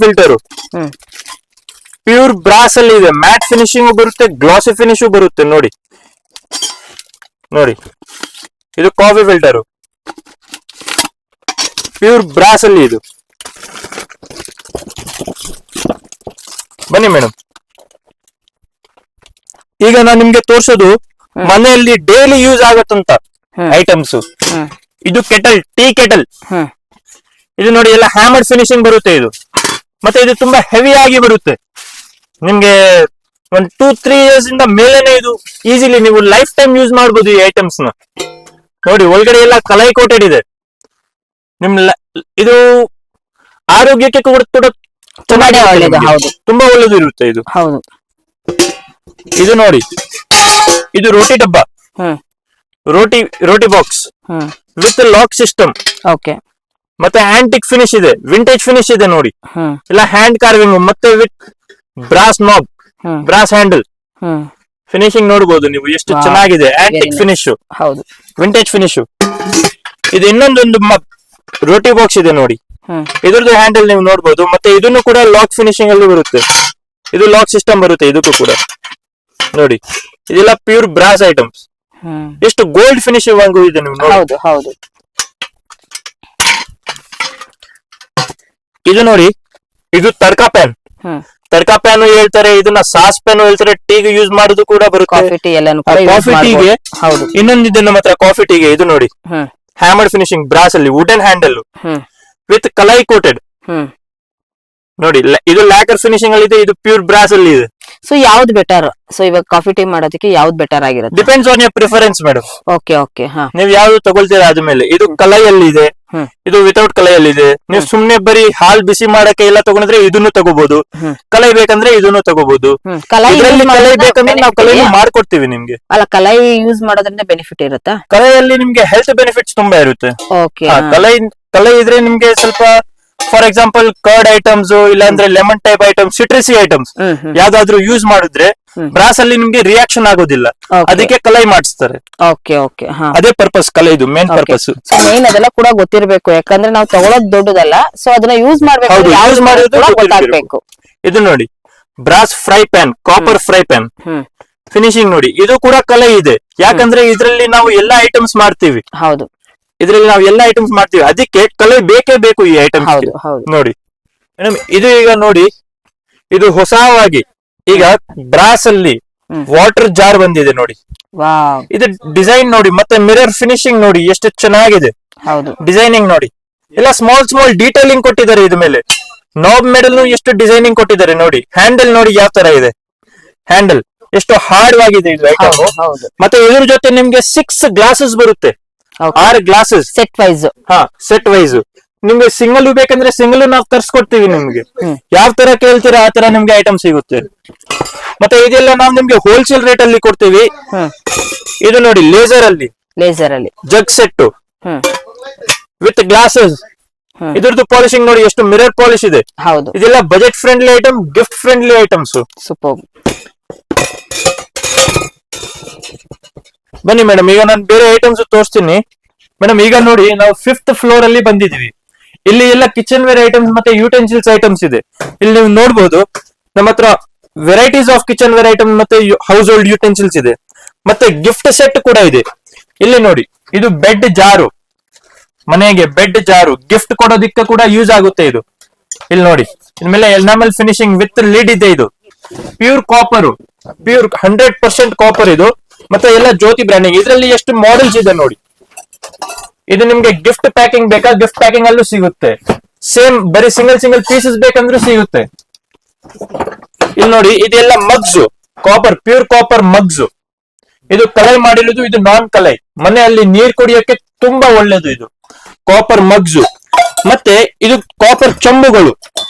Filter, pure brass ಅಲ್ಲಿ ಇದೆ. Mat finishing ಬರುತ್ತೆ, ಗ್ಲಾಸಿ ಫಿನಿಶ್ ಬರುತ್ತೆ. ನೋಡಿ ನೋಡಿ, ಇದು ಕಾಫಿ ಫಿಲ್ಟರ್, ಪ್ಯೂರ್ ಬ್ರಾಸ್ ಅಲ್ಲಿ ಇದು. ಬನ್ನಿ ಮೇಡಮ್, ಈಗ ನಾನು ನಿಮ್ಗೆ ತೋರ್ಸೋದು ಮನೆಯಲ್ಲಿ ಡೈಲಿ ಯೂಸ್ ಆಗತ್ತಂತ ಐಟಮ್ಸ್. ಇದು ಕೆಟಲ್, ಟೀ ಕೆಟಲ್. ಇದು ನೋಡಿ ಎಲ್ಲ ಹ್ಯಾಮರ್ ಫಿನಿಶಿಂಗ್ ಬರುತ್ತೆ ಇದು. ಮತ್ತೆ ಇದು ತುಂಬಾ ಹೆವಿ ಆಗಿ ಬರುತ್ತೆ. ನಿಮ್ಗೆ ಒಂದು 2-3 years ಇಂದ ಮೇಲೆನೆ ಇದು ಈಸಿಲಿ ನೀವು ಲೈಫ್ ಟೈಮ್ ಯೂಸ್ ಮಾಡ್ಬೋದು ಈ ಐಟಮ್ಸ್ ನ. ನೋಡಿ ಒಳಗಡೆ ಎಲ್ಲ ಕಲೈ ಕೋಟೆಡ್ ಇದೆ. ಇದು ಆರೋಗ್ಯಕ್ಕೆ ಕೂಡ ತುಂಬಾ ಒಳ್ಳೇದು ಇರುತ್ತೆ ಇದು. ಇದು ನೋಡಿ, ಇದು ರೋಟಿ ಡಬ್ಬ, ರೋಟಿ ಬಾಕ್ಸ್ ವಿತ್ ಲಾಕ್ ಸಿಸ್ಟಮ್. ಮತ್ತೆ ಆಂಟಿಕ್ ಫಿನಿಶ್ ಇದೆ, ವಿಂಟೇಜ್ ಫಿನಿಶ್ ಇದೆ. ನೋಡಿ ಎಲ್ಲ ಹ್ಯಾಂಡ್ ಕಾರ್ವಿಂಗ್, ಮತ್ತೆ with brass knob, brass handle finishing ನೋಡಬಹುದು ನೀವು ಎಷ್ಟು ಚೆನ್ನಾಗಿದೆ. Antique finish, vintage finish. ಇದು ಇನ್ನೊಂದೊಂದು ರೋಟಿ ಬಾಕ್ಸ್ ಇದೆ ನೋಡಿ, ಇದ್ರದ್ದು ಹ್ಯಾಂಡಲ್ ನೀವು ನೋಡಬಹುದು. ಮತ್ತೆ ಇದನ್ನು ಕೂಡ ಲಾಕ್ ಫಿನಿಶಿಂಗ್ ಅಲ್ಲಿ ಬರುತ್ತೆ. ಇದು ಲಾಕ್ ಸಿಸ್ಟಮ್ ಬರುತ್ತೆ ಇದಕ್ಕೂ ಕೂಡ. ನೋಡಿ ಇದೆಲ್ಲ ಪ್ಯೂರ್ ಬ್ರಾಸ್ ಐಟಮ್ಸ್. ಎಷ್ಟು ಗೋಲ್ಡ್ ಫಿನಿಶ್ ಇದೆ ನೀವು ನೋಡಿ. ಇದು ನೋಡಿ, ಇದು ತಡ್ಕಾ ಪ್ಯಾನ್. ತಡ್ಕಾ ಪ್ಯಾನ್ ಹೇಳ್ತಾರೆ, ಇದನ್ನ ಸಾಸ್ ಪ್ಯಾನ್ ಹೇಳ್ತಾರೆ. ಟೀಗೆ ಯೂಸ್ ಮಾಡೋದು ಕೂಡ ಬರುತ್ತೆ, ಕಾಫಿ ಟೀಗೆ. ಇನ್ನೊಂದಿದೆ ನಮ್ಮ ಹತ್ರ ಕಾಫಿ ಟೀಗೆ. ಇದು ನೋಡಿ ಹ್ಯಾಮರ್ಡ್ ಫಿನಿಶಿಂಗ್ ಬ್ರಾಸ್ ಅಲ್ಲಿ, ವುಡನ್ ಹ್ಯಾಂಡಲ್ ವಿತ್ ಕಲೈ ಕೋಟೆಡ್. ನೋಡಿ ಇದು ಲ್ಯಾಕರ್ ಫಿನಿಶಿಂಗ್ ಅಲ್ಲಿ ಇದೆ, ಇದು ಪ್ಯೂರ್ ಬ್ರಾಸ್ ಅಲ್ಲಿ ಇದೆ. ಸೊ ಯಾವ್ದು ಬೆಟರ್? ಸೊ ಇವಾಗ ಕಾಫಿ ಟೀ ಮಾಡೋದಕ್ಕೆ ಯಾವ್ದು ಬೆಟರ್ ಆಗಿರುತ್ತೆ? Depends on your preference madam. Okay ನೀವು ಯಾವ್ದು ತಗೊಳ್ತೀರಾ ಆದ್ಮೇಲೆ. ಇದು ಕಲೈಯಲ್ಲಿ ಇದೆ, ಇದು ವಿತೌಟ್ ಕಲೈಯಲ್ಲಿ ಇದೆ. ನೀವು ಸುಮ್ನೆ ಬರೀ ಹಾಲ್ ಬಿಸಿ ಮಾಡಕ್ಕೆ ಎಲ್ಲ ತಗೊಂಡ್ರೆ ಇದನ್ನು ತಗೋಬಹುದು. ಕಲೈ ಬೇಕಂದ್ರೆ ಇದನ್ನು ತಗೋಬಹುದು. ಕಲೈ ಬೇಕಂದ್ರೆ ನಾವು ಕಲೈ ಮಾಡ್ಕೊಡ್ತೀವಿ ನಿಮ್ಗೆ. ಅಲ್ಲ, ಕಲೈ ಯೂಸ್ ಮಾಡೋದ್ರಿಂದ ಬೆನಿಫಿಟ್ ಇರುತ್ತಾ? ಕಲೈಯಲ್ಲಿ ನಿಮ್ಗೆ ಹೆಲ್ತ್ ಬೆನಿಫಿಟ್ಸ್ ತುಂಬಾ ಇರುತ್ತೆ. ಕಲೈ ಇದ್ರೆ ನಿಮ್ಗೆ ಸ್ವಲ್ಪ, ಫಾರ್ ಎಕ್ಸಾಂಪಲ್ ಕರ್ಡ್ ಐಟಮ್ಸ್, ಇಲ್ಲಾಂದ್ರೆ ಲೆಮನ್ ಟೈಪ್ ಐಟಮ್ಸ್, ಸಿಟ್ರಸಿ ಐಟಮ್ಸ್ ಯಾವ್ದಾದ್ರು ಯೂಸ್ ಮಾಡಿದ್ರೆ ಬ್ರಾಸ್ ಅಲ್ಲಿ ನಿಮ್ಗೆ ರಿಯಾಕ್ಷನ್ ಆಗೋದಿಲ್ಲ. ಅದಕ್ಕೆ ಕಲೈ ಮಾಡಿಸ್ತಾರೆ. ಅದೇ ಪರ್ಪಸ್ ಕಲೈದು ಮೇನ್ ಪರ್ಪಸ್. ಮೇನ್ ಅದೆಲ್ಲ ಕೂಡ ಗೊತ್ತಿರ್ಬೇಕು, ಯಾಕಂದ್ರೆ ನಾವು ತಗೊಳೋದು ದೊಡ್ಡದಲ್ಲ. ಸೊ ಅದನ್ನ ಯೂಸ್ ಮಾಡ್ಬೇಕು. ಇದು ನೋಡಿ brass fry PAN, copper fry PAN finishing ನೋಡಿ. ಇದು ಕೂಡ ಕಲೈ ಇದೆ, ಯಾಕಂದ್ರೆ ಇದ್ರಲ್ಲಿ ನಾವು ಎಲ್ಲಾ ಐಟಮ್ಸ್ ಮಾಡ್ತೀವಿ. ಇದ್ರಲ್ಲಿ ನಾವು ಎಲ್ಲಾ ಐಟಮ್ಸ್ ಮಾಡ್ತೀವಿ, ಅದಕ್ಕೆ ಕಲೈ ಬೇಕೇ ಬೇಕು ಈ ಐಟಮ್. ನೋಡಿ ಇದು ಈಗ ನೋಡಿ, ಇದು ಹೊಸವಾಗಿ ಈಗ ಬ್ರಾಸ್ ಅಲ್ಲಿ ವಾಟರ್ ಜಾರ್ ಬಂದಿದೆ ನೋಡಿ. ಇದು ಡಿಸೈನ್ ನೋಡಿ, ಮತ್ತೆ ಮಿರರ್ ಫಿನಿಶಿಂಗ್ ನೋಡಿ ಎಷ್ಟು ಚೆನ್ನಾಗಿದೆ. ಡಿಸೈನಿಂಗ್ ನೋಡಿ, ಎಲ್ಲ ಸ್ಮಾಲ್ ಡೀಟೇಲಿಂಗ್ ಕೊಟ್ಟಿದ್ದಾರೆ. ಇದ ಮೇಲೆ ನಾಬ್ ಮೆಡಲ್ ಎಷ್ಟು ಡಿಸೈನಿಂಗ್ ಕೊಟ್ಟಿದ್ದಾರೆ ನೋಡಿ. ಹ್ಯಾಂಡಲ್ ನೋಡಿ ಯಾವ ತರ ಇದೆ, ಹ್ಯಾಂಡಲ್ ಎಷ್ಟು ಹಾರ್ಡ್ ಆಗಿದೆ ಇದು ಐಟಮ್. ಮತ್ತೆ ಇದ್ರ ಜೊತೆ ನಿಮ್ಗೆ 6 ಗ್ಲಾಸಸ್ ಬರುತ್ತೆ, 6 glasses set wise. Set wise. ನಿಮ್ಗೆ ಸಿಂಗಲ್ ಬೇಕಂದ್ರೆ ಸಿಂಗಲ್ ನಾವು ತರ್ಸ್ಕೊಡ್ತೀವಿ ನಿಮ್ಗೆ. ಯಾವ ತರ ಕೇಳ್ತೀರಾ ಆ ತರ ನಿಮ್ಗೆ ಐಟಮ್ ಸಿಗುತ್ತೆ. ಮತ್ತೆ ಇದೆಲ್ಲ ನಾವು ನಿಮ್ಗೆ ಹೋಲ್ಸೇಲ್ ರೇಟ್ ಅಲ್ಲಿ ಕೊಡ್ತೀವಿ. ಇದು ನೋಡಿ ಲೇಸರ್ ಅಲ್ಲಿ ಜಗ್ ಸೆಟ್ ವಿತ್ ಗ್ಲಾಸಸ್. ಇದ್ರದ್ದು ಪಾಲಿಶಿಂಗ್ ನೋಡಿ ಎಷ್ಟು ಮಿರರ್ ಪಾಲಿಶ್ ಇದೆ. ಇದೆಲ್ಲ budget friendly item, gift friendly items. ಬನ್ನಿ ಮೇಡಮ್, ಈಗ ನಾನು ಬೇರೆ ಐಟಮ್ಸ್ ತೋರಿಸ್ತೀನಿ ಮೇಡಮ್. ಈಗ ನೋಡಿ ನಾವು 5th ಫ್ಲೋರ್ ಅಲ್ಲಿ ಬಂದಿದೀವಿ. ಇಲ್ಲಿ ಎಲ್ಲ ಕಿಚನ್ ವೇರ್ ಐಟಮ್ಸ್ ಮತ್ತೆ ಯೂಟೆನ್ಸಿಲ್ಸ್ ಐಟಮ್ಸ್ ಇದೆ. ಇಲ್ಲಿ ನೀವು ನೋಡ್ಬೋದು ನಮ್ಮ ಹತ್ರ varieties of kitchenware item ಮತ್ತೆ ಹೌಸ್ ಹೋಲ್ಡ್ ಯೂಟೆನ್ಸಿಲ್ಸ್ ಇದೆ. ಮತ್ತೆ ಗಿಫ್ಟ್ ಸೆಟ್ ಕೂಡ ಇದೆ. ಇಲ್ಲಿ ನೋಡಿ, ಇದು ಬೆಡ್ ಜಾರು, ಮನೆಗೆ ಬೆಡ್ ಜಾರು ಗಿಫ್ಟ್ ಕೊಡೋದಿಕ್ಕೆ ಕೂಡ ಯೂಸ್ ಆಗುತ್ತೆ ಇದು. ಇಲ್ಲಿ ನೋಡಿ, ಇನ್ಮೇಲೆ ಎನಾಮೆಲ್ ಫಿನಿಶಿಂಗ್ ವಿತ್ ಲಿಡ್ ಇದೆ. ಇದು ಪ್ಯೂರ್ ಕಾಪರ್, ಪ್ಯೂರ್ 100% ಕಾಪರ್ ಇದು. ಮತ್ತೆ ಎಲ್ಲ ಜ್ಯೋತಿ ಬ್ರ್ಯಾಂಡಿಂಗ್. ಇದರಲ್ಲಿ ಎಷ್ಟು ಮಾಡೆಲ್ಸ್ ಇದೆ ನೋಡಿ. ಇದು ನಿಮ್ಗೆ ಗಿಫ್ಟ್ ಪ್ಯಾಕಿಂಗ್ ಬೇಕಾ, ಗಿಫ್ಟ್ ಪ್ಯಾಕಿಂಗ್ ಅಲ್ಲೂ ಸಿಗುತ್ತೆ. ಸೇಮ್ ಬರೀ ಸಿಂಗಲ್ ಪೀಸಸ್ ಬೇಕಂದ್ರೂ ಸಿಗುತ್ತೆ. ಇಲ್ಲಿ ನೋಡಿ, ಇದೆಲ್ಲ mugs, copper, pure copper mugs. ಇದು ಕಲೈ ಮಾಡಿರೋದು, ಇದು ನಾನ್ ಕಲೈ. ಮನೆಯಲ್ಲಿ ನೀರ್ ಕುಡಿಯೋಕೆ ತುಂಬಾ ಒಳ್ಳೇದು ಇದು ಕಾಪರ್ ಮಗ್ಸ್. ಮತ್ತೆ ಇದು ಕಾಪರ್ ಚಂಬುಗಳು.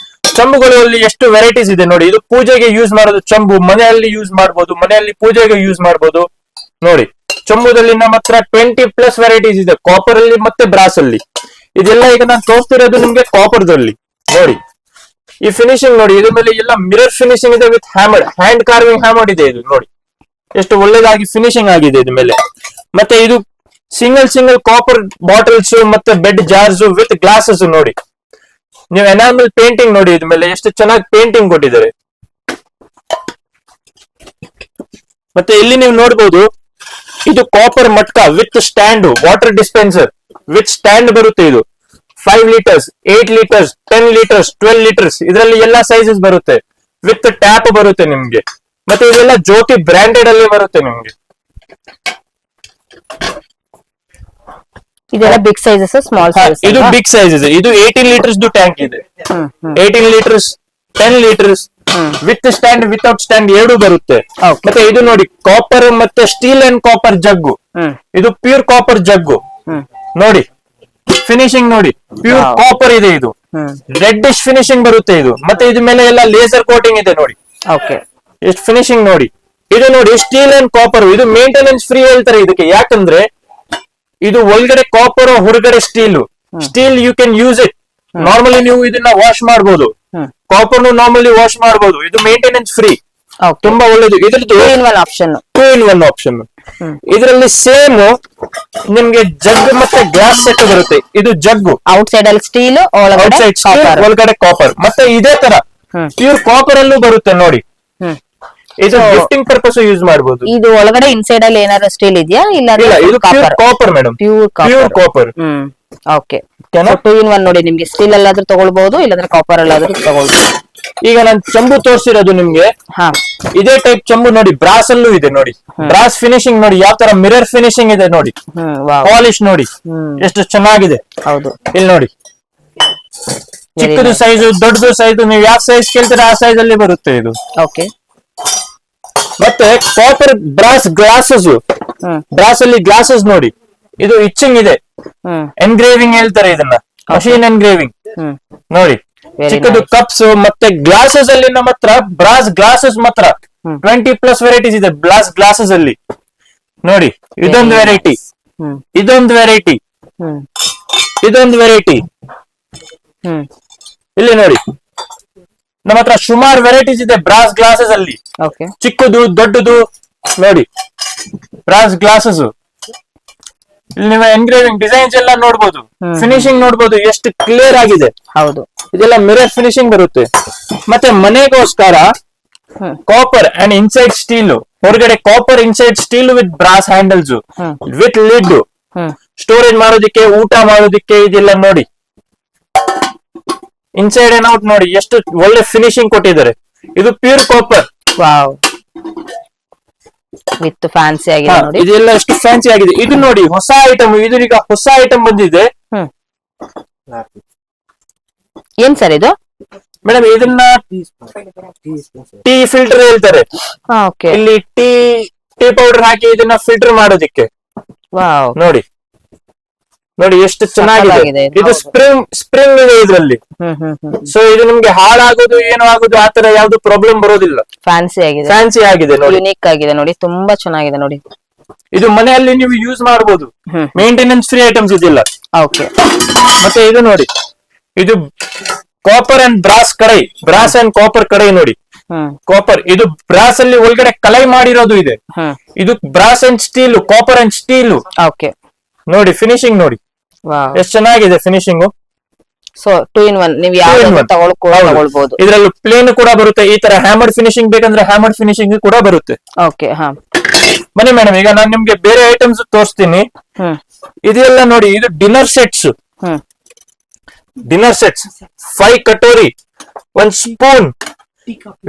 ಚಂಬುಗಳಲ್ಲಿ ಎಷ್ಟು ವೆರೈಟೀಸ್ ಇದೆ ನೋಡಿ. ಇದು ಪೂಜೆಗೆ ಯೂಸ್ ಮಾಡೋದು ಚಂಬು, ಮನೆಯಲ್ಲಿ ಯೂಸ್ ಮಾಡಬಹುದು, ಮನೆಯಲ್ಲಿ ಪೂಜೆಗೆ ಯೂಸ್ ಮಾಡಬಹುದು. ನೋಡಿ ಚಂಬುದಲ್ಲಿ ನಮ್ಮ ಹತ್ರ 20+ ವೆರೈಟೀಸ್ ಇದೆ, ಕಾಪರ್ ಅಲ್ಲಿ ಮತ್ತೆ ಬ್ರಾಸ್ ಅಲ್ಲಿ. ಇದೆಲ್ಲ ಈಗ ನಾನು ತೋರಿಸ್ತಿರೋದು ನಿಮ್ಗೆ ಕಾಪರ್ದಲ್ಲಿ. ನೋಡಿ ಈ ಫಿನಿಶಿಂಗ್ ನೋಡಿ, ಇದ್ರ ಮೇಲೆ ಎಲ್ಲ ಮಿರರ್ ಫಿನಿಶಿಂಗ್ ಇದೆ with hammered, hand carving hammered ಇದೆ. ಇದು ನೋಡಿ ಎಷ್ಟು ಒಳ್ಳೇದಾಗಿ ಫಿನಿಶಿಂಗ್ ಆಗಿದೆ ಇದ್ರ ಮೇಲೆ. ಮತ್ತೆ ಇದು ಸಿಂಗಲ್ ಕಾಪರ್ ಬಾಟಲ್ಸ್ ಮತ್ತೆ ಬೆಡ್ ಜಾರ್ಸ್ ವಿತ್ ಗ್ಲಾಸಸ್ ನೋಡಿ. ನೀವು ಎನಾಮಲ್ ಪೇಂಟಿಂಗ್ ನೋಡಿ ಇದ್ರ ಮೇಲೆ ಎಷ್ಟು ಚೆನ್ನಾಗಿ ಪೇಂಟಿಂಗ್ ಕೊಟ್ಟಿದ್ದಾರೆ. ಮತ್ತೆ ಇಲ್ಲಿ ನೀವು ನೋಡ್ಬೋದು ಇದು copper matka with stand, water dispenser with stand ಬರುತ್ತೆ. ಇದು 5 ಲೀಟರ್ಸ್, 8 ಲೀಟರ್ಸ್, 10 ಲೀಟರ್ಸ್, 12 ಲೀಟರ್ಸ್ ಇದರಲ್ಲಿ ಎಲ್ಲಾ ಸೈಜಸ್ ಬರುತ್ತೆ. ವಿತ್ ಟ್ಯಾಪ್ ಬರುತ್ತೆ ನಿಮ್ಗೆ. ಮತ್ತೆ ಇದೆಲ್ಲ ಜ್ಯೋತಿ ಬ್ರಾಂಡೆಡ್ ಅಲ್ಲಿ ಬರುತ್ತೆ ನಿಮ್ಗೆ. ಇದೆಲ್ಲ ಬಿಗ್ ಸೈಜಸ್, ಸ್ಮಾಲ್ ಸೈಜಸ್. ಇದು ಬಿಗ್ ಸೈಜ್ ಇದೆ. ಇದು 18 ಲೀಟರ್ಸ್ ಟ್ಯಾಂಕ್ ಇದೆ. 18 litres, 10 litres with stand, without stand ಎರಡು ಬರುತ್ತೆ. ಮತ್ತೆ ಇದು ನೋಡಿ ಕಾಪರ್ ಮತ್ತೆ ಸ್ಟೀಲ್ ಅಂಡ್ ಕಾಪರ್ ಜಗ್ಗು. ಇದು ಪ್ಯೂರ್ ಕಾಪರ್ ಜಗ್ಗು ನೋಡಿ. ಫಿನಿಶಿಂಗ್ ನೋಡಿ, ಪ್ಯೂರ್ ಕಾಪರ್ ಇದೆ. ಇದು ರೆಡ್ಡಿಶ್ ಫಿನಿಶಿಂಗ್ ಬರುತ್ತೆ ಇದು. ಮತ್ತೆ ಇದ್ರ ಮೇಲೆ ಎಲ್ಲ ಲೇಸರ್ ಕೋಟಿಂಗ್ ಇದೆ ನೋಡಿ. ಎಷ್ಟು ಫಿನಿಶಿಂಗ್ ನೋಡಿ. ಇದು ನೋಡಿ ಸ್ಟೀಲ್ ಅಂಡ್ ಕಾಪರ್. ಇದು ಮೇಂಟೆನೆನ್ಸ್ ಫ್ರೀ ಹೇಳ್ತಾರೆ ಇದಕ್ಕೆ. ಯಾಕಂದ್ರೆ ಇದು ಒಳಗಡೆ ಕಾಪರ್, ಹೊರಗಡೆ steel. Steel you can use it normally, ನೀವು ಇದನ್ನ ವಾಶ್ ಮಾಡಬಹುದು. ಕಾಪರ್ ನಾರ್ಮಲಿ ವಾಶ್ ಮಾಡಬಹುದು. ಇದು ಮೇಂಟೆನೆನ್ಸ್ ಫ್ರೀ, ತುಂಬಾ ಒಳ್ಳೇದು. ಇದ್ರದ್ದು 2 in 1 ಆಪ್ಷನ್. ಇದರಲ್ಲಿ ಸೇಮ್ ನಿಮ್ಗೆ ಜಗ್ ಮತ್ತೆ ಗ್ಲಾಸ್ ಸೆಟ್ ಬರುತ್ತೆ. ಇದು ಜಗ್ಗು ಔಟ್ ಸೈಡ್ ಅಲ್ಲಿ ಸ್ಟೀಲ್, ಒಳಗಡೆ ಕಾಪರ್. ಮತ್ತೆ ಇದೇ ತರ ಪ್ಯೂರ್ ಕಾಪರ್ ಅಲ್ಲೂ ಬರುತ್ತೆ ನೋಡಿ. ಇದು ಗಿಫ್ಟಿಂಗ್ ಪರ್ಪಸ್ ಯೂಸ್ ಮಾಡಬಹುದು. ಇದು ಒಳಗಡೆ ಇನ್ಸೈಡ್ ಅಲ್ಲಿ ಏನಾದ್ರು ಸ್ಟೀಲ್ ಇದೆಯಾ? ಇಲ್ಲ, ಇದು copper madam, pure copper. Okay. 2 in 1 ನೋಡಿ, ನಿಮ್ಗೆ ಸ್ಟೀಲ್ ಅಲ್ಲಾದ್ರೂ ತಗೊಳ್ಬಹುದು, ಇಲ್ಲಾಂದ್ರೆ ಕಾಪರ್ ಅಲ್ಲಾದ್ರೂ ತಗೊಳ್ಬಹುದು. ಈಗ ನಾನು ಚಂಬು ತೋರಿಸಿರೋದು ನಿಮ್ಗೆ. ಇದೇ ಟೈಪ್ ಚಂಬು ನೋಡಿ, ಬ್ರಾಸ್ ಅಲ್ಲೂ ಇದೆ ನೋಡಿ. ಬ್ರಾಸ್ ಫಿನಿಶಿಂಗ್ ನೋಡಿ, ಯಾವ ತರ ಮಿರರ್ ಫಿನಿಶಿಂಗ್ ಇದೆ ನೋಡಿ. ಪಾಲಿಶ್ ನೋಡಿ ಎಷ್ಟು ಚೆನ್ನಾಗಿದೆ. ಹೌದು, ಇಲ್ಲಿ ನೋಡಿ. ಚಿಕ್ಕದು ಸೈಜ್, ದೊಡ್ಡದು ಸೈಜ್, ನೀವು ಯಾವ ಸೈಜ್ ಕೇಳ್ತೀರಾ ಆ ಸೈಜ್ ಅಲ್ಲಿ ಬರುತ್ತೆ ಇದು. ಓಕೆ. ಮತ್ತೆ ಕಾಪರ್ ಬ್ರಾಸ್ ಗ್ಲಾಸಸ್, ಬ್ರಾಸ್ ಅಲ್ಲಿ ಗ್ಲಾಸಸ್ ನೋಡಿ. ಇದು ಇಚ್ಚಿಂಗ್ ಇದೆ, ಎನ್ಗ್ರೇವಿಂಗ್ ಹೇಳ್ತಾರೆ ಇದನ್ನ, ಮಷೀನ್ ಎನ್ಗ್ರೇವಿಂಗ್ ನೋಡಿ. ಚಿಕ್ಕದು ಕಪ್ಸ್ ಮತ್ತೆ ಗ್ಲಾಸಸ್ ಅಲ್ಲಿ ನಮ್ಮ ಹತ್ರ ಬ್ರಾಸ್ ಗ್ಲಾಸಸ್ ಮಾತ್ರ 20+ ವೆರೈಟೀಸ್ ಇದೆ. ಬ್ರಾಸ್ ಗ್ಲಾಸಸ್ ಅಲ್ಲಿ ನೋಡಿ. ಇದೊಂದು ವೆರೈಟಿ, ಇದೊಂದು ವೆರೈಟಿ, ಇದೊಂದು ವೆರೈಟಿ. ಇಲ್ಲಿ ನೋಡಿ, ನಮ್ಮ ಹತ್ರ ಸುಮಾರು ವೆರೈಟೀಸ್ ಇದೆ ಬ್ರಾಸ್ ಗ್ಲಾಸಸ್ ಅಲ್ಲಿ. ಚಿಕ್ಕದು ದೊಡ್ಡದು ನೋಡಿ, ಬ್ರಾಸ್ ಗ್ಲಾಸಸ್. ಇಲ್ಲಿ ನೀವು ಎನ್ಗ್ರೇವಿಂಗ್ ಡಿಸೈನ್ಸ್ ಎಲ್ಲ ನೋಡ್ಬೋದು, ಫಿನಿಶಿಂಗ್ ನೋಡ್ಬೋದು ಎಷ್ಟು ಕ್ಲಿಯರ್ ಆಗಿದೆ. ಹೌದು, ಇದೆಲ್ಲ ಮಿರರ್ ಫಿನಿಶಿಂಗ್ ಬರುತ್ತೆ. ಮತ್ತೆ ಮನೆಗೋಸ್ಕರ ಕಾಪರ್ ಅಂಡ್ ಇನ್ಸೈಡ್ ಸ್ಟೀಲ್, ಹೊರಗಡೆ copper, inside steel with brass handles, with lid, storage ಮಾಡೋದಿಕ್ಕೆ, ಊಟ ಮಾಡೋದಿಕ್ಕೆ. ಇದೆಲ್ಲ ನೋಡಿ, ಇನ್ಸೈಡ್ ಅಂಡ್ ಔಟ್ ನೋಡಿ ಎಷ್ಟು ಒಳ್ಳೆ ಫಿನಿಶಿಂಗ್ ಕೊಟ್ಟಿದ್ದಾರೆ. ಇದು pure copper. Wow, with fancy ಆಗಿದೆ ನೋಡಿ. ಇದೆಲ್ಲ ಎಷ್ಟು ಫ್ಯಾನ್ಸಿ ಆಗಿದೆ. ಇದು ನೋಡಿ ಹೊಸ ಐಟಮ್. ಇದು ಈಗ ಹೊಸ ಐಟಮ್ ಬಂದಿದೆ. ಏನ್ ಸರ್ ಇದು? ಮೇಡಮ್ ಇದನ್ನ ಟೀ ಫಿಲ್ಟರ್ ಹೇಳ್ತಾರೆ. ಇಲ್ಲಿ ಟೀ ಪೌಡರ್ ಹಾಕಿ ಇದನ್ನ ಫಿಲ್ಟರ್ ಮಾಡೋದಿಕ್ಕೆ. ನೋಡಿ ನೋಡಿ ಎಷ್ಟು ಚೆನ್ನಾಗಿದೆ. ಇದು ಸ್ಪ್ರಿಂಗ್ ಇದೆ ಇದರಲ್ಲಿ. ಸೊ ಇದು ನಿಮ್ಗೆ ಹಾಳಾಗೋದು ಏನೋ ಆಗೋದು ಆತರ ಯಾವ್ದು ಪ್ರಾಬ್ಲಮ್ ಬರೋದಿಲ್ಲ. ಫ್ಯಾನ್ಸಿ ಆಗಿದೆ, ಫ್ಯಾನ್ಸಿ ಆಗಿದೆ ನೋಡಿ, ಯುನಿಕ್ ಆಗಿದೆ ನೋಡಿ, ತುಂಬಾ ಚೆನ್ನಾಗಿದೆ ನೋಡಿ. ಇದು ಮನೆಯಲ್ಲಿ ನೀವು ಯೂಸ್ ಮಾಡಬಹುದು, ಮೇಂಟೆನೆನ್ಸ್ ಫ್ರೀ ಐಟಮ್ಸ್ ಇದಿಲ್ಲ. ಓಕೆ. ಮತ್ತೆ ಇದು ನೋಡಿ, ಇದು copper and brass kadai, brass and copper kadai ನೋಡಿ. ಕಾಪರ್, ಇದು ಬ್ರಾಸ್ ಅಲ್ಲಿ ಒಳಗಡೆ ಕಲೈ ಮಾಡಿರೋದು ಇದೆ. ಇದು brass and steel, copper and steel. Okay ನೋಡಿ ಫಿನಿಶಿಂಗ್ ನೋಡಿ ಎಷ್ಟು ಚೆನ್ನಾಗಿದೆ ಫಿನಿಶಿಂಗ್. ಸೊ 2 in 1 ನೀವು ಯಾವ್ದು ತಗೊಳ್ಬಹುದು. ಇದ್ರಲ್ಲಿ ಪ್ಲೇನ್ ಕೂಡ ಬರುತ್ತೆ. ಈ ತರ ಹ್ಯಾಮರ್ಡ್ ಫಿನಿಶಿಂಗ್ ಬೇಕಂದ್ರೆ ಹ್ಯಾಮರ್ಡ್ ಫಿನಿಶಿಂಗ್ ಕೂಡ ಬರುತ್ತೆ. ಓಕೆ. ಬನ್ನಿ ಮೇಡಮ್, ಈಗ ನಾನು ನಿಮ್ಗೆ ಬೇರೆ ಐಟಮ್ಸ್ ತೋರಿಸ್ತೀನಿ. ಇದೆಲ್ಲ ನೋಡಿ, ಇದು dinner sets. Dinner sets 5 katori, 1 spoon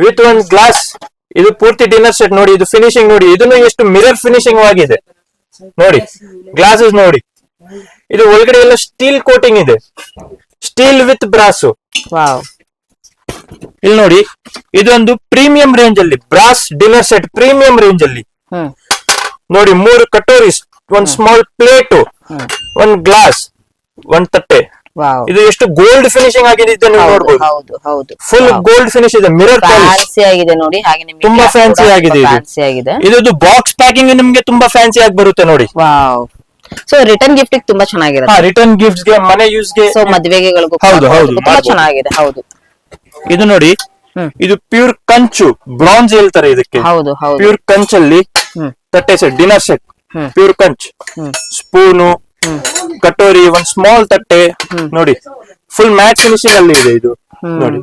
with 1 glass. ಇದು ಪೂರ್ತಿ ಡಿನ್ನರ್ ಸೆಟ್ ನೋಡಿ. ಇದು ಫಿನಿಶಿಂಗ್ ನೋಡಿ, ಇದನ್ನು ಎಷ್ಟು ಮಿರರ್ ಫಿನಿಶಿಂಗ್ ಆಗಿದೆ ನೋಡಿ. ಗ್ಲಾಸಸ್ ನೋಡಿ, ಇದು ಒಳಗಡೆ ಎಲ್ಲ ಸ್ಟೀಲ್ ಕೋಟಿಂಗ್ ಇದೆ, ಸ್ಟೀಲ್ ವಿತ್ ಬ್ರಾಸ್. ಇಲ್ಲಿ ನೋಡಿ, ಇದೊಂದು ಪ್ರೀಮಿಯಂ ರೇಂಜ್ ಅಲ್ಲಿ brass dinner set, premium range ಅಲ್ಲಿ ನೋಡಿ. 3 ಕಟೋರೀಸ್, 1 ಸ್ಮಾಲ್ ಪ್ಲೇಟ್, 1 ಗ್ಲಾಸ್, 1 ತಟ್ಟೆ. ಇದು ಎಷ್ಟು ಗೋಲ್ಡ್ ಫಿನಿಶಿಂಗ್ ಆಗಿದೆ ಇದನ್ನು ನೋಡಬಹುದು. ಫುಲ್ ಗೋಲ್ಡ್ ಫಿನಿಶ್ ಇದೆ, ಮಿರರ್ ಫ್ಯಾನ್ಸಿ ಆಗಿದೆ ನೋಡಿ. ಹಾಗೆ ನಿಮಗೆ ತುಂಬಾ ಫ್ಯಾನ್ಸಿ ಆಗಿದೆ. ಇದು ಬಾಕ್ಸ್ ಪ್ಯಾಕಿಂಗ್ ನಿಮ್ಗೆ ತುಂಬಾ ಫ್ಯಾನ್ಸಿ ಆಗಿ ಬರುತ್ತೆ ನೋಡಿ. ಸೊ ರಿಟರ್ನ್ ಗಿಫ್ಟ್ ತುಂಬಾ ಚೆನ್ನಾಗಿರುತ್ತೆ. ರಿಟರ್ನ್ ಗಿಫ್ಟ್ಸ್ ಗೆ, ಮನೆ ಯೂಸ್ ಗೆ, ಸೊ ಮದುವೆಗಳಿಗೂ ತುಂಬಾ ಚೆನ್ನಾಗಿದೆ. ಹೌದು, ಇದು ನೋಡಿ, ಇದು ಪ್ಯೂರ್ ಕಂಚು, ಬ್ರಾನ್ಸ್ ಹೇಳ್ತಾರೆ ಇದಕ್ಕೆ. ಹೌದು ಹೌದು, ಪ್ಯೂರ್ ಕಂಚಲ್ಲಿ ತಟ್ಟೆ ಸೆಟ್, ಡಿನ್ನರ್ ಸೆಟ್, ಪ್ಯೂರ್ ಕಂಚ್, ಸ್ಪೂನು, ಕಟೋರಿ, 1 ಸ್ಮಾಲ್ ತಟ್ಟೆ ನೋಡಿ. ಫುಲ್ ಮ್ಯಾಟ್ ಫಿನಿಶಿಂಗ್ ಅಲ್ಲಿ ಇದೆ ಇದು ನೋಡಿ,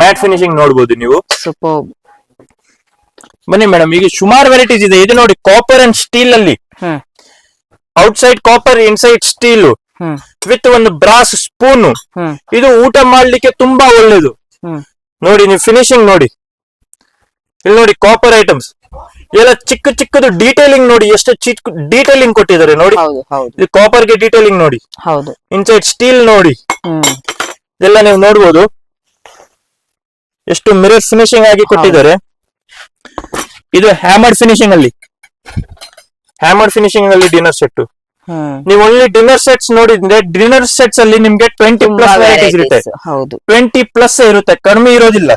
ಮ್ಯಾಟ್ ಫಿನಿಶಿಂಗ್ ನೋಡ್ಬೋದು ನೀವು. ಸೂಪರ್. ಬನ್ನಿ ಮೇಡಮ್, ಈಗ ಸುಮಾರು ವೆರೈಟೀಸ್ ಇದೆ. ಇದು ನೋಡಿ ಕಾಪರ್ ಅಂಡ್ ಸ್ಟೀಲ್ ಅಲ್ಲಿ, outside copper inside steel with ಒಂದು ಬ್ರಾಸ್ ಸ್ಪೂನ್. ಇದು ಊಟ ಮಾಡ್ಲಿಕ್ಕೆ ತುಂಬಾ ಒಳ್ಳೇದು. ನೋಡಿ ನೀವು ಫಿನಿಶಿಂಗ್ ನೋಡಿ, ಇಲ್ಲಿ ನೋಡಿ ಕಾಪರ್ ಐಟಮ್ಸ್ ಎಲ್ಲ ಚಿಕ್ಕ ಚಿಕ್ಕದು ಡೀಟೇಲಿಂಗ್ ನೋಡಿ, ಎಷ್ಟು ಚಿಕ್ಕ ಡೀಟೇಲಿಂಗ್ ಕೊಟ್ಟಿದ್ದಾರೆ ನೋಡಿ. ಇದು ಕಾಪರ್ ಗೆ ಡೀಟೇಲಿಂಗ್ ನೋಡಿ, ಇನ್ಸೈಡ್ ಸ್ಟೀಲ್ ನೋಡಿ, ಇದೆಲ್ಲ ನೀವು ನೋಡ್ಬೋದು ಎಷ್ಟು ಮಿರರ್ ಫಿನಿಶಿಂಗ್ ಆಗಿ ಕೊಟ್ಟಿದ್ದಾರೆ. ಇದು ಹ್ಯಾಮರ್ಡ್ ಫಿನಿಶಿಂಗ್ ಅಲ್ಲಿ, ಹ್ಯಾಮರ್ಡ್ ಫಿನಿಶಿಂಗ್ ಅಲ್ಲಿ ಡಿನ್ನರ್ ಸೆಟ್. ನೀವು ಓನ್ಲಿ ಡಿನ್ನರ್ ಸೆಟ್ಸ್ ನೋಡಿದ್ರೆ ಡಿನ್ನರ್ ಸೆಟ್ಸ್ ಅಲ್ಲಿ ನಿಮ್ಗೆ 20+ ವೆರೈಟೀಸ್ ಇರುತ್ತೆ. 20+ ಇರುತ್ತೆ, ಕಡಿಮೆ ಇರೋದಿಲ್ಲ.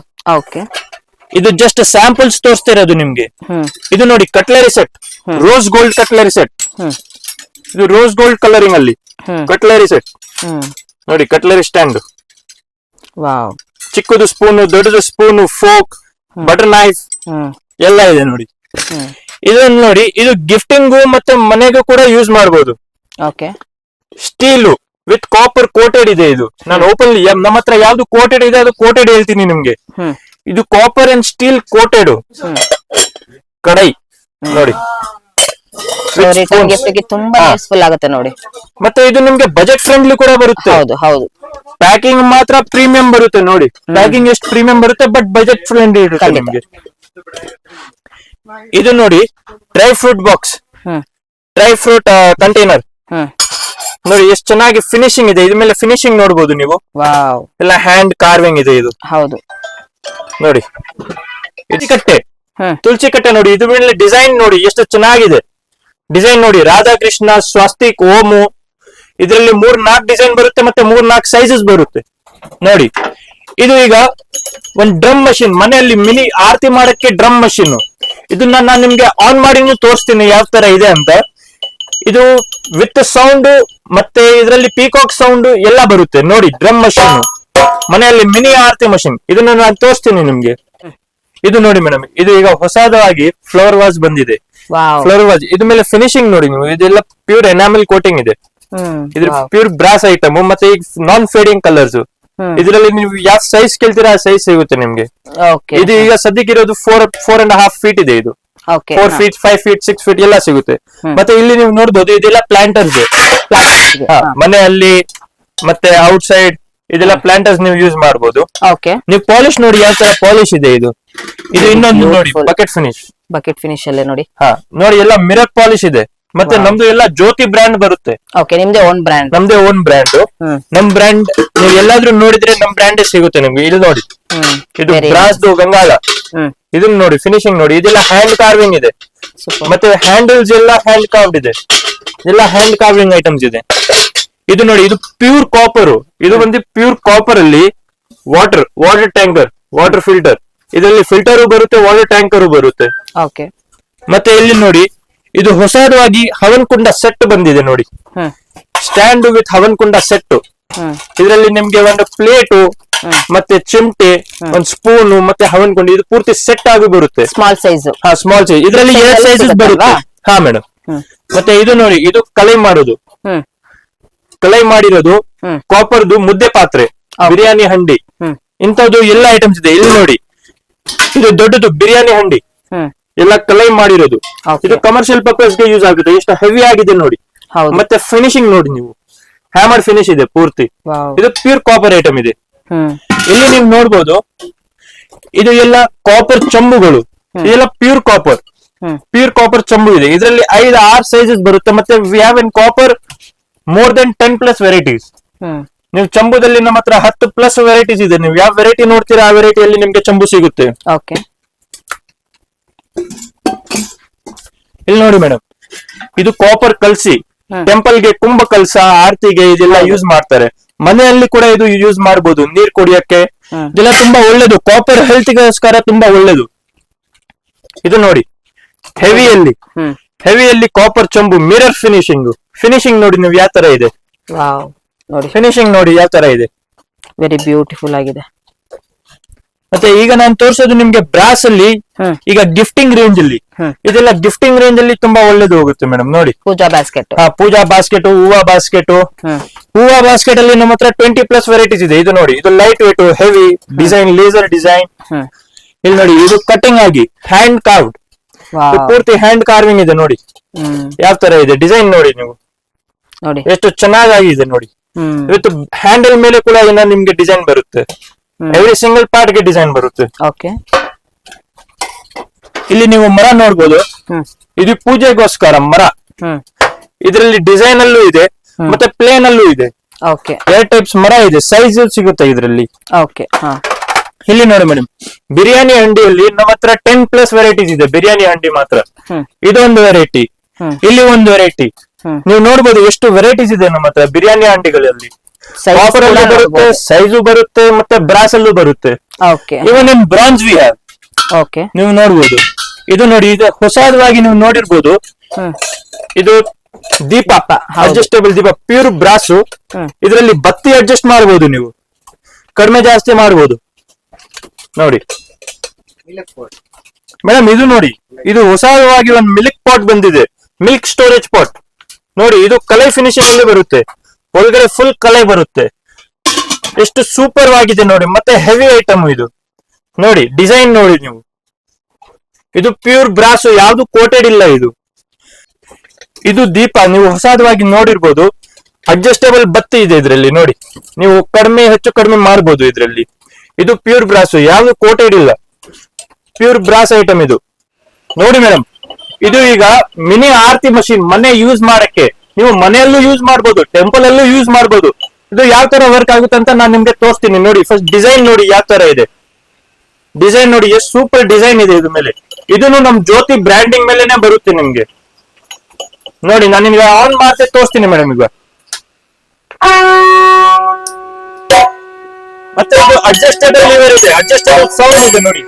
ಇದು ಜಸ್ಟ್ ಸ್ಯಾಂಪಲ್ಸ್ ತೋರಿಸ್ತಿರೋದು ನಿಮ್ಗೆ. ಇದು ನೋಡಿ cutlery set, rose gold cutlery set. ಇದು ರೋಸ್ ಗೋಲ್ಡ್ ಕಲರಿಂಗ್ ಅಲ್ಲಿ ಕಟ್ಲರಿ ಸೆಟ್ ನೋಡಿ, ಕಟ್ಲರಿ ಸ್ಟ್ಯಾಂಡ್, ಚಿಕ್ಕದು ಸ್ಪೂನು, ದೊಡ್ಡದು ಸ್ಪೂನು, ಫೋಕ್, ಬಟರ್ ನೈಫ್ ಎಲ್ಲ ಇದೆ ನೋಡಿ. ಇದನ್ನ ನೋಡಿ, ಇದು ಗಿಫ್ಟಿಂಗು ಮತ್ತೆ ಮನೆಗೂ ಕೂಡ ಯೂಸ್ ಮಾಡಬಹುದು. ಸ್ಟೀಲು ವಿತ್ ಕಾಪರ್ ಕೋಟೆಡ್ ಇದೆ. ಇದು ನಾನು ಓಪನ್ಲಿ ನಮ್ಮ ಹತ್ರ ಯಾವ್ದು ಕೋಟೆಡ್ ಇದೆ ಅದು ಕೋಟೆಡ್ ಹೇಳ್ತೀನಿ ನಿಮ್ಗೆ. ಇದು copper and steel coated kadai ನೋಡಿ, ತುಂಬಾ ಯೂಸ್ಫುಲ್ ಆಗುತ್ತೆ ನೋಡಿ. ಮತ್ತೆ ಇದು ನಿಮ್ಗೆ ಬಜೆಟ್ ಫ್ರೆಂಡ್ಲಿ ಕೂಡ ಬರುತ್ತೆ. ಪ್ಯಾಕಿಂಗ್ ಮಾತ್ರ ಪ್ರೀಮಿಯಂ ಬರುತ್ತೆ ನೋಡಿ, ಪ್ಯಾಕಿಂಗ್ ಎಷ್ಟು ಪ್ರೀಮಿಯಂ ಬರುತ್ತೆ, ಬಟ್ ಬಜೆಟ್ ಫ್ರೆಂಡ್ಲಿ ಇರುತ್ತೆ ನಿಮ್ಗೆ. ಇದು ನೋಡಿ dry fruit box, dry fruit container ನೋಡಿ, ಎಷ್ಟು ಚೆನ್ನಾಗಿ ಫಿನಿಶಿಂಗ್ ಇದೆ. ಇದ್ರ ಮೇಲೆ ಫಿನಿಶಿಂಗ್ ನೋಡಬಹುದು ನೀವು, ಎಲ್ಲ ಹ್ಯಾಂಡ್ ಕಾರ್ವಿಂಗ್ ಇದೆ. ಇದು ನೋಡಿ ತುಳಸಿ ಕಟ್ಟೆ, ತುಳಸಿ ಕಟ್ಟೆ ನೋಡಿ, ಇದ್ರ ಮೇಲೆ ಡಿಸೈನ್ ನೋಡಿ ಎಷ್ಟು ಚೆನ್ನಾಗಿದೆ. ಡಿಸೈನ್ ನೋಡಿ, ರಾಧಾಕೃಷ್ಣ, ಸ್ವಸ್ತಿಕ್, ಓಮು, ಇದರಲ್ಲಿ 3-4 ಡಿಸೈನ್ ಬರುತ್ತೆ, ಮತ್ತೆ 3-4 ಸೈಜಸ್ ಬರುತ್ತೆ ನೋಡಿ. ಇದು ಈಗ ಒಂದು ಡ್ರಮ್ ಮಷಿನ್, ಮನೆಯಲ್ಲಿ ಮಿನಿ ಆರತಿ ಮಾಡಕ್ಕೆ ಡ್ರಮ್ ಮಷಿನ್. ಇದನ್ನ ನಾನು ನಿಮ್ಗೆ ಆನ್ ಮಾಡಿ ತೋರಿಸ್ತೀನಿ ಯಾವ ತರ ಇದೆ ಅಂತ. ಇದು ವಿತ್ ಸೌಂಡ್ ಮತ್ತೆ ಇದರಲ್ಲಿ ಪೀಕಾಕ್ ಸೌಂಡ್ ಎಲ್ಲ ಬರುತ್ತೆ ನೋಡಿ. ಡ್ರಮ್ ಮಷಿನ್, ಮನೆಯಲ್ಲಿ ಮಿನಿ ಆರತಿ ಮಷಿನ್, ಇದನ್ನ ನಾನು ತೋರಿಸ್ತೀನಿ ನಿಮ್ಗೆ. ಇದು ನೋಡಿ ಮೇಡಮ್, ಇದು ಈಗ ಹೊಸದಾಗಿ ಫ್ಲವರ್ ವಾಸ್ ಬಂದಿದೆ. ಫ್ಲವರ್ ವಾಸ್ ಇದ್ರ ಮೇಲೆ ಫಿನಿಶಿಂಗ್ ನೋಡಿ ನೀವು, ಇದೆಲ್ಲ ಪ್ಯೂರ್ ಎನಾಮಲ್ ಕೋಟಿಂಗ್ ಇದೆ. ಇದ್ರ ಪ್ಯೂರ್ ಬ್ರಾಸ್ ಐಟಮ್, ಮತ್ತೆ ಈಗ ನಾನ್ ಫೇಡಿಂಗ್ ಕಲರ್ಸ್. ಇದರಲ್ಲಿ ನೀವು ಯಾವ ಸೈಜ್ ಕೇಳ್ತೀರಾ ಆ ಸೈಜ್ ಸಿಗುತ್ತೆ ನಿಮ್ಗೆ. ಇದು ಈಗ ಸದ್ಯಕ್ಕೆ ಇರೋದು 4.5 ಫೀಟ್ ಇದೆ. ಇದು 4 ಫೀಟ್, 5 ಫೀಟ್, 6 ಫೀಟ್ ಎಲ್ಲ ಸಿಗುತ್ತೆ. ಮತ್ತೆ ಇಲ್ಲಿ ನೀವು ನೋಡ್ಬೋದು ಇದೆಲ್ಲ ಪ್ಲಾಂಟರ್ಸ್, ಮನೆಯಲ್ಲಿ ಮತ್ತೆ ಔಟ್ ಸೈಡ್ ಇದೆಲ್ಲ ಪ್ಲಾಂಟರ್ಸ್ ನೀವು ಯೂಸ್ ಮಾಡಬಹುದು. ನೀವು ಪಾಲಿಶ್ ನೋಡಿ ಯಾವ ತರ ಪಾಲಿಶ್ ಇದೆ. ಇದು ಇನ್ನೊಂದು ನೋಡಿ ಬಕೆಟ್ ಫಿನಿಶ್ ಅಲ್ಲೇ ನೋಡಿ, ನೋಡಿ ಎಲ್ಲ ಮಿರರ್ ಪಾಲಿಶ್ ಇದೆ. ಮತ್ತೆ ನಮ್ದು ಎಲ್ಲ ಜ್ಯೋತಿ ಬ್ರ್ಯಾಂಡ್ ಬರುತ್ತೆ. ನಿಮ್ದೇ ಓನ್ ಬ್ರ್ಯಾಂಡ್? ನಮ್ದೇ ಓನ್ ಬ್ರ್ಯಾಂಡ್. ನಮ್ ಬ್ರ್ಯಾಂಡ್ ನೀವು ಎಲ್ಲಾದ್ರೂ ನೋಡಿದ್ರೆ ನಮ್ ಬ್ರ್ಯಾಂಡ್ ಸಿಗುತ್ತೆ ನಿಮ್ಗೆ. ಇಲ್ಲಿ ನೋಡಿ, ಇದು ಬ್ರಾಸ್ದು ಗಂಗಾಳ. ಇದನ್ನ ನೋಡಿ ಫಿನಿಶಿಂಗ್ ನೋಡಿ, ಇದೆಲ್ಲ ಹ್ಯಾಂಡ್ ಕಾರ್ವಿಂಗ್ ಇದೆ. ಮತ್ತೆ ಹ್ಯಾಂಡಲ್ಸ್ ಎಲ್ಲ ಹ್ಯಾಂಡ್ ಕಾರ್ವ್ಡ್ ಇದೆ, ಎಲ್ಲ ಹ್ಯಾಂಡ್ ಕಾರ್ವಿಂಗ್ ಐಟಮ್ಸ್ ಇದೆ. ಇದು ನೋಡಿ, ಇದು ಪ್ಯೂರ್ ಕಾಪರ್. ಇದು ಬಂದು ಪ್ಯೂರ್ ಕಾಪರ್ ಅಲ್ಲಿ ವಾಟರ್ ಟ್ಯಾಂಕರ್, ವಾಟರ್ ಫಿಲ್ಟರ್. ಇದರಲ್ಲಿ ಫಿಲ್ಟರ್ ಬರುತ್ತೆ, ವಾಟರ್ ಟ್ಯಾಂಕರ್ ಬರುತ್ತೆ. ಮತ್ತೆ ಇಲ್ಲಿ ನೋಡಿ, ಇದು ಹೊಸದಾಗಿ ಹವನ್ ಕುಂಡ ಸೆಟ್ ಬಂದಿದೆ ನೋಡಿ, ಸ್ಟ್ಯಾಂಡ್ ವಿತ್ ಹವನ್ ಕುಂಡ ಸೆಟ್. ಇದರಲ್ಲಿ ನಿಮ್ಗೆ ಒಂದು ಪ್ಲೇಟು, ಮತ್ತೆ ಚಿಮಟೆ, ಒಂದು ಸ್ಪೂನು, ಮತ್ತೆ ಹವನ್ ಕುಂಡ, ಇದು ಪೂರ್ತಿ ಸೆಟ್ ಆಗಿ ಬರುತ್ತೆ. Small size. Small size. ಇದರಲ್ಲಿ 2 ಸೈಜಸ್ ಬರುತ್ತೆ. ಮೇಡಮ್. ಮತ್ತೆ ಇದು ನೋಡಿ, ಇದು ಕಲೈ ಮಾಡೋದು, ಕಲೈ ಮಾಡಿರೋದು ಕಾಪರ್ದು ಮುದ್ದೆ ಪಾತ್ರೆ, ಬಿರಿಯಾನಿ ಹಂಡಿ, ಇಂಥದ್ದು ಎಲ್ಲ ಐಟಮ್ಸ್ ಇದೆ. ಇಲ್ಲಿ ನೋಡಿ, ಇದು ದೊಡ್ಡದು ಬಿರಿಯಾನಿ ಹಂಡಿ, ಎಲ್ಲ ಕಲೈ ಮಾಡಿರೋದು. ಇದು ಕಮರ್ಷಿಯಲ್ ಪರ್ಪಸ್ ಗೆ ಯೂಸ್ ಆಗುತ್ತೆ. ಎಷ್ಟು ಹೆವಿ ಆಗಿದೆ ನೋಡಿ. ಮತ್ತೆ ಫಿನಿಶಿಂಗ್ ನೋಡಿ ನೀವು, ಹ್ಯಾಮರ್ ಫಿನಿಶ್ ಇದೆ ಪೂರ್ತಿ. ಇದು ಪ್ಯೂರ್ ಕಾಪರ್ ಐಟಮ್ ಇದೆ. ಇಲ್ಲಿ ನೀವು ನೋಡ್ಬೋದು, ಇದು ಎಲ್ಲ ಕಾಪರ್ ಚಂಬುಗಳು, ಇದೆಲ್ಲ ಪ್ಯೂರ್ ಕಾಪರ್ ಚಂಬು ಇದೆ. ಇದರಲ್ಲಿ 5-6 ಸೈಜಸ್ ಬರುತ್ತೆ. ಮತ್ತೆ we have in copper more than 10+ varieties. ನೀವು ಚಂಬುದಲ್ಲಿ ನಮ್ಮ ಹತ್ರ 10+ ವೆರೈಟೀಸ್ ಇದೆ. ನೀವು ಯಾವ ವೆರೈಟಿ ನೋಡ್ತೀರಾ ಆ ವೆರೈಟಿಯಲ್ಲಿ ನಿಮ್ಗೆ ಚಂಬು ಸಿಗುತ್ತೆ. ಇಲ್ಲಿ ನೋಡಿ ಮೇಡಮ್, ಇದು ಕಾಪರ್ ಕಲ್ಸಿ, ಟೆಂಪಲ್ ಗೆ ಕುಂಭ ಕಲ್ಸ, ಆರತಿಗೆ ಇದೆಲ್ಲ ಯೂಸ್ ಮಾಡ್ತಾರೆ. ಮನೆಯಲ್ಲಿ ಕೂಡ ಇದು ಯೂಸ್ ಮಾಡಬಹುದು, ನೀರ್ ಕುಡಿಯಕ್ಕೆ. ಇದೆಲ್ಲ ತುಂಬಾ ಒಳ್ಳೇದು, ಕಾಪರ್ ಹೆಲ್ತ್ ಗೋಸ್ಕರ ತುಂಬಾ ಒಳ್ಳೇದು. ಇದು ನೋಡಿ, ಹೆವಿಯಲ್ಲಿ ಕಾಪರ್ ಚಂಬು, ಮಿರರ್ ಫಿನಿಶಿಂಗ್ ನೋಡಿ ನೀವು ಯಾವ ತರ ಇದೆ. ಫಿನಿಶಿಂಗ್ ನೋಡಿ ಯಾವ ತರ ಇದೆ, ವೆರಿ ಬ್ಯೂಟಿಫುಲ್ ಆಗಿದೆ. ಮತ್ತೆ ಈಗ ನಾನು ತೋರಿಸೋದು ನಿಮ್ಗೆ ಬ್ರಾಸ್ ಅಲ್ಲಿ ಹ್ಮ್. ಈಗ ಗಿಫ್ಟಿಂಗ್ ರೇಂಜ್ ಅಲ್ಲಿ ಹ್ಮ್. ಇದೆಲ್ಲ ಗಿಫ್ಟಿಂಗ್ ರೇಂಜ್ ಅಲ್ಲಿ ತುಂಬಾ ಒಳ್ಳೇದು ಹೋಗುತ್ತೆ ಮೇಡಮ್. ನೋಡಿ ಪೂಜಾ ಬ್ಯಾಸ್ಕೆಟ್. ಪೂಜಾ ಬಾಸ್ಕೆಟ್, ಹೂವಾ ಬಾಸ್ಕೆಟ್. ಹ್ಮ್. ಹೂವಾ ಬಾಸ್ಕೆಟ್ ಅಲ್ಲಿ ನಮ್ಮ ಹತ್ರ 20+ ವೆರೈಟೀಸ್ ಇದೆ. ಇದು ನೋಡಿ, ಇದು light weight, heavy design, laser design. Hmm. ಇಲ್ಲಿ ನೋಡಿ, ಇದು ಕಟಿಂಗ್ ಆಗಿ ಹ್ಯಾಂಡ್ ಕಾರ್ವ್ಡ್, ವಾವ್. ಪೂರ್ತಿ ಹ್ಯಾಂಡ್ ಕಾರ್ವಿಂಗ್ ಇದೆ. ನೋಡಿ ಹ್ಮ್. ಯಾವ ತರ ಇದೆ ಡಿಸೈನ್, ನೋಡಿ ನೀವು ನೋಡಿ. ಎಷ್ಟು ಚೆನ್ನಾಗಿದೆ ನೋಡಿ. ಹ್ಮ್. ಇವತ್ತು ಹ್ಯಾಂಡಲ್ ಮೇಲೆ ಕೂಡ ಇನ್ನ ನಿಮ್ಗೆ ಡಿಸೈನ್ ಬರುತ್ತೆ. ಹ್ಮ್. ಎವ್ರಿ ಸಿಂಗಲ್ ಪಾರ್ಟ್ ಗೆ ಡಿಸೈನ್ ಬರುತ್ತೆ. ಓಕೆ. ಇಲ್ಲಿ ನೀವು ಮರ ನೋಡ್ಬೋದು. ಹ್ಮ್. ಇದು ಪೂಜೆಗೋಸ್ಕರ ಮರ. ಹ್ಮ್. ಇದರಲ್ಲಿ ಡಿಸೈನ್ ಅಲ್ಲೂ ಇದೆ ಮತ್ತೆ ಪ್ಲೇನ್ ಅಲ್ಲೂ ಇದೆ. ಓಕೆ. 2 ಟೈಪ್ಸ್ ಮರ ಇದೆ, ಸೈಜ್ ಸಿಗುತ್ತೆ ಇದರಲ್ಲಿ. ಓಕೆ. ಹಾ. ಇಲ್ಲಿ ನೋಡಿ ಮೇಡಮ್, ಬಿರಿಯಾನಿ ಹಂಡಿಯಲ್ಲಿ ನಮ್ಮ ಹತ್ರ 10+ ವೆರೈಟೀಸ್ ಇದೆ. ಬಿರಿಯಾನಿ ಹಂಡಿ ಮಾತ್ರ ಹ್ಮ್. ಇದೊಂದು ವೆರೈಟಿ, ಹ್ಮ್. ಇಲ್ಲಿ ಒಂದು ವೆರೈಟಿ. ಹ್ಮ್. ನೀವು ನೋಡ್ಬೋದು ಎಷ್ಟು ವೆರೈಟೀಸ್ ಇದೆ ನಮ್ಮ ಹತ್ರ ಬಿರಿಯಾನಿ ಹಂಡಿಗಳಲ್ಲಿ. Size ಕಾಪರ್ ಕೂಡ ಅಲ್ಲೂ ಬರುತ್ತೆ, ನೋಡ್ಬೋದು. ಸೈಜು ಬರುತ್ತೆ, ಮತ್ತೆ ಬ್ರಾಸ್ ಅಲ್ಲೂ ಬರುತ್ತೆ. Okay. Even in bronze we have. Okay. ನೀವು ನೋಡ್ಬೋದು. ಇದು ನೋಡಿ, ಇದು ಹೊಸದಾಗಿ ನೀವು ನೋಡಿರ್ಬೋದು. ಹ್ಮ್. ಇದು ದೀಪ, ಹೌದು. ಅಡ್ಜಸ್ಟೇಬಲ್ ದೀಪ, ಪ್ಯೂರ್ ಬ್ರಾಸ್. ಹ್ಮ್. ಇದರಲ್ಲಿ ಬತ್ತಿ ಅಡ್ಜಸ್ಟ್ ಮಾಡಬಹುದು, ನೀವು ಕಡಿಮೆ ಜಾಸ್ತಿ ಮಾಡಬಹುದು. ನೋಡಿ ಮೇಡಮ್, ಇದು ನೋಡಿ, ಇದು ಹೊಸದಾಗಿ ಒಂದು ಮಿಲ್ಕ್ ಪಾಟ್ ಬಂದಿದೆ, ಮಿಲ್ಕ್ ಸ್ಟೋರೇಜ್ ಪಾಟ್. ನೋಡಿ, ಇದು ಕಲೈ ಫಿನಿಶಿಂಗ್ ಅಲ್ಲಿ ಬರುತ್ತೆ, ಒಳಗಡೆ ಫುಲ್ ಕಲೈ ಬರುತ್ತೆ. ಎಷ್ಟು ಸೂಪರ್ ಆಗಿದೆ ನೋಡಿ. ಮತ್ತೆ ಹೆವಿ ಐಟಮ್ ಇದು. ನೋಡಿ ಡಿಸೈನ್ ನೋಡಿ ನೀವು, ಇದು ಪ್ಯೂರ್ ಬ್ರಾಸ್, ಯಾವ್ದು ಕೋಟೆಡ್ ಇಲ್ಲ ಇದು. ಇದು ದೀಪ ನೀವು ಹೊಸದಾಗಿ ನೋಡಿರ್ಬೋದು. ಅಡ್ಜಸ್ಟೇಬಲ್ ಬತ್ತಿ ಇದೆ ಇದರಲ್ಲಿ. ನೋಡಿ, ನೀವು ಹೆಚ್ಚು ಕಡಿಮೆ ಮಾಡಬಹುದು ಇದರಲ್ಲಿ. ಇದು ಪ್ಯೂರ್ ಬ್ರಾಸ್, ಯಾವ್ದು ಕೋಟೆಡ್ ಇಲ್ಲ, ಪ್ಯೂರ್ ಬ್ರಾಸ್ ಐಟಮ್ ಇದು. ನೋಡಿ ಮೇಡಮ್, ಇದು ಈಗ ಮಿನಿ ಆರತಿ ಮಷೀನ್, ಮನೆ ಯೂಸ್ ಮಾಡಕ್ಕೆ. ನೀವು ಮನೆಯಲ್ಲೂ ಯೂಸ್ ಮಾಡಬಹುದು, ಟೆಂಪಲ್ ಅಲ್ಲೂ ಯೂಸ್ ಮಾಡಬಹುದು. ಇದು ಯಾವ ತರ ವರ್ಕ್ ಆಗುತ್ತೆ ಅಂತ ನಾನು ನಿಮ್ಗೆ ತೋರಿಸ್ತೀನಿ. ನೋಡಿ, ಫಸ್ಟ್ ಡಿಸೈನ್ ನೋಡಿ ಯಾವ ತರ ಇದೆ. ಡಿಸೈನ್ ನೋಡಿ, ಎಷ್ಟು ಸೂಪರ್ ಡಿಸೈನ್ ಇದೆ ಇದ್ರ ಮೇಲೆ. ಇದನ್ನು ನಮ್ ಜ್ಯೋತಿ ಬ್ರ್ಯಾಂಡಿಂಗ್ ಮೇಲೆನೆ ಬರುತ್ತೆ ನಿಮ್ಗೆ. ನೋಡಿ, ನಾನು ನಿಮ್ಗೆ ಆನ್ ಮಾಡ್ತೆ ತೋರಿಸ್ತೀನಿ ಮೇಡಮ್ ಈಗ. ಮತ್ತೆ ಇದು ಅಡ್ಜಸ್ಟೇಬಲ್ ಲಿವರ್ ಇದೆ, ಅಡ್ಜಸ್ಟೇಬಲ್ ಸೌಂಡ್ ಇದೆ ನೋಡಿ.